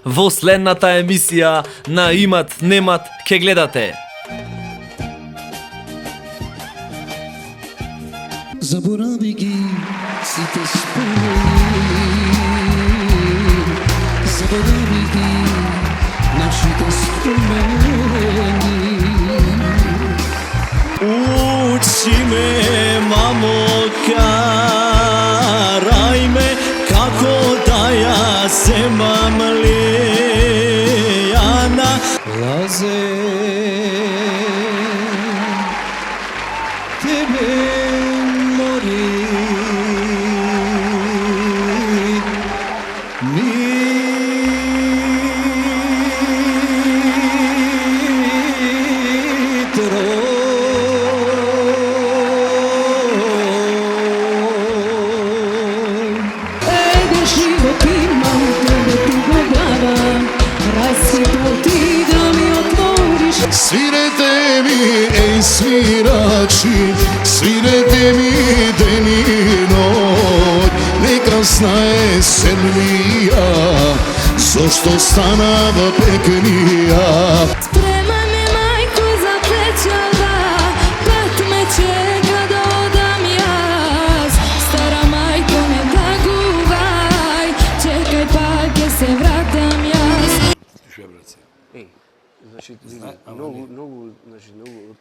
во следната емисија на Имат Немат ке гледате. Заборави ги сите спомени, заборави ги нашите спомени. Учи ме, мамо, карај ме како да ја земам лејана. Лазе тебе мори Svirete mi, ej svirači, svirete mi den i noć. Nekrasna je Srbija, zašto stanava peknija. Sprema me majko za plećava, pat me čeka da odam jaz. Stara majko ne taguvaj, čekaj pa ke se vratam jaz. Значи, многу,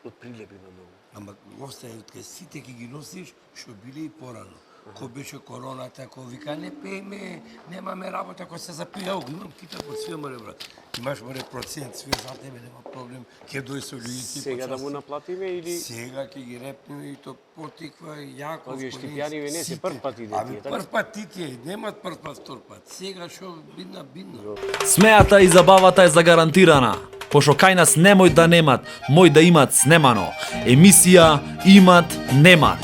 од прилепи на многу. Ама остајат кај сите ки ги носиш, што биле и порано. Ко беше короната, ко вика не пееме, немаме работа, ко се запија, го имам кита под свија море брат. Имаш море процент, свија за тебе, нема проблем, ќе дој со луѓето. Сега да му наплатиме или Сега ќе ги репнеме и то потиква јако. овие штипјаниви не се прв пат иде Ами тие, така? прв пат тие, немат прв пат, втор пат. Сега што бидна. Смејата и забавата е загарантирана, пошто кај нас немој да немат, мој да имат снемано. Емисија Имат Немат.